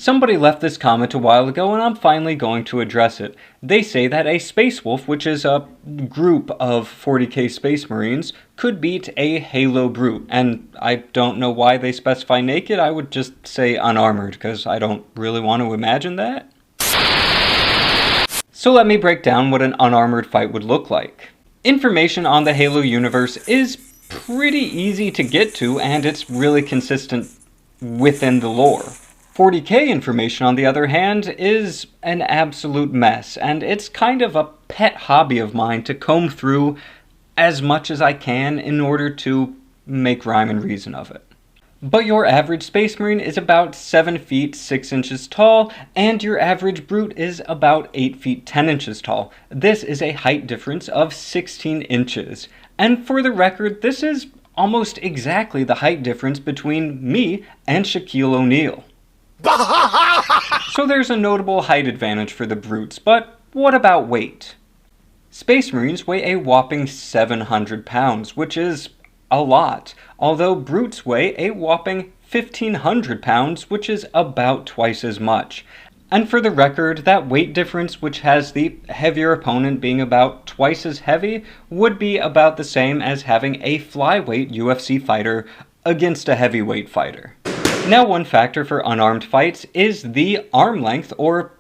Somebody left this comment a while ago and I'm finally going to address it. They say that a Space Wolf, which is a group of 40k Space Marines, could beat a Halo Brute. And I don't know why they specify naked, I would just say unarmored, because I don't really want to imagine that. So let me break down what an unarmored fight would look like. Information on the Halo universe is pretty easy to get to, and it's really consistent within the lore. 40k information, on the other hand, is an absolute mess, and it's kind of a pet hobby of mine to comb through as much as I can in order to make rhyme and reason of it. But your average Space Marine is about 7 feet 6 inches tall, and your average Brute is about 8 feet 10 inches tall. This is a height difference of 16 inches. And for the record, this is almost exactly the height difference between me and Shaquille O'Neal. So there's a notable height advantage for the Brutes, but what about weight? Space Marines weigh a whopping 700 pounds, which is a lot, although Brutes weigh a whopping 1,500 pounds, which is about twice as much. And for the record, that weight difference, which has the heavier opponent being about twice as heavy, would be about the same as having a flyweight UFC fighter against a heavyweight fighter. Now, one factor for unarmed fights is the arm length, or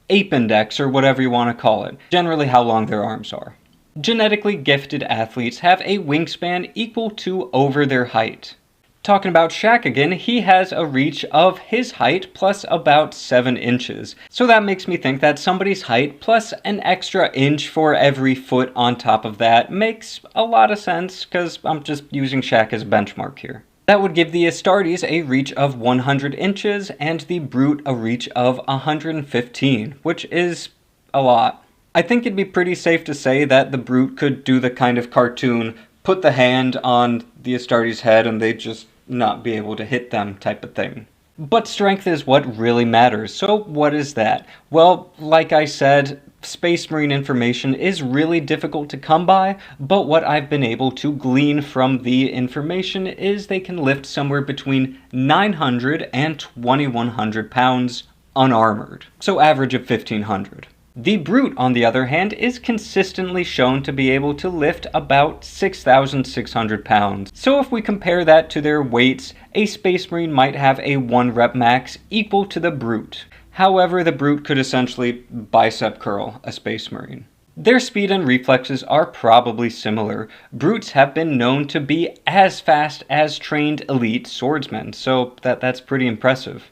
ape index, or whatever you want to call it, generally how long their arms are. Genetically gifted athletes have a wingspan equal to over their height. Talking about Shaq again, he has a reach of his height plus about 7 inches. So that makes me think that somebody's height plus an extra inch for every foot on top of that makes a lot of sense, because I'm just using Shaq as a benchmark here. That would give the Astartes a reach of 100 inches and the Brute a reach of 115, which is a lot. I think it'd be pretty safe to say that the Brute could do the kind of cartoon, put the hand on the Astartes' head and they'd just not be able to hit them type of thing. But strength is what really matters, so what is that? Well, like I said, Space Marine information is really difficult to come by, but what I've been able to glean from the information is they can lift somewhere between 900 and 2,100 pounds unarmored, so average of 1,500. The Brute, on the other hand, is consistently shown to be able to lift about 6,600 pounds. So if we compare that to their weights, a Space Marine might have a 1 rep max equal to the Brute. However, the Brute could essentially bicep curl a Space Marine. Their speed and reflexes are probably similar. Brutes have been known to be as fast as trained elite swordsmen, so that's pretty impressive.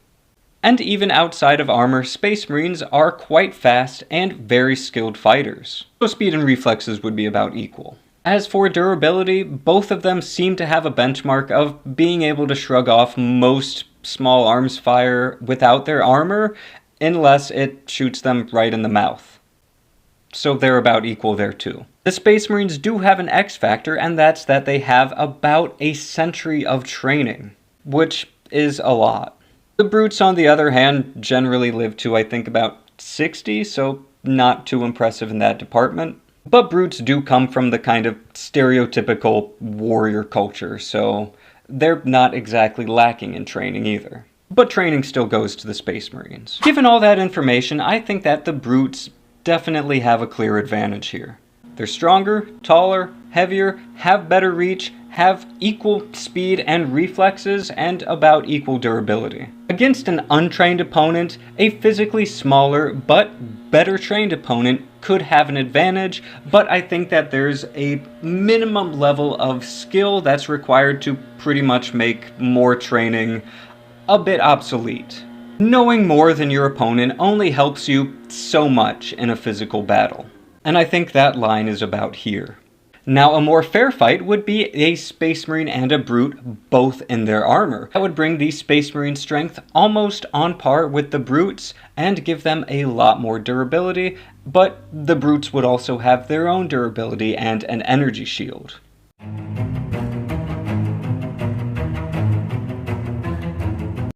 And even outside of armor, Space Marines are quite fast and very skilled fighters. So speed and reflexes would be about equal. As for durability, both of them seem to have a benchmark of being able to shrug off most small arms fire without their armor, unless it shoots them right in the mouth. So they're about equal there too. The Space Marines do have an X factor, and that's that they have about a century of training, which is a lot. The Brutes, on the other hand, generally live to, I think, about 60, so not too impressive in that department. But Brutes do come from the kind of stereotypical warrior culture, so they're not exactly lacking in training either. But training still goes to the Space Marines. Given all that information, I think that the Brutes definitely have a clear advantage here. They're stronger, taller, heavier, have better reach, have equal speed and reflexes, and about equal durability. Against an untrained opponent, a physically smaller but better trained opponent could have an advantage, but I think that there's a minimum level of skill that's required to pretty much make more training a bit obsolete. Knowing more than your opponent only helps you so much in a physical battle. And I think that line is about here. Now, a more fair fight would be a Space Marine and a Brute both in their armor. That would bring the Space Marine strength almost on par with the Brutes and give them a lot more durability, but the Brutes would also have their own durability and an energy shield.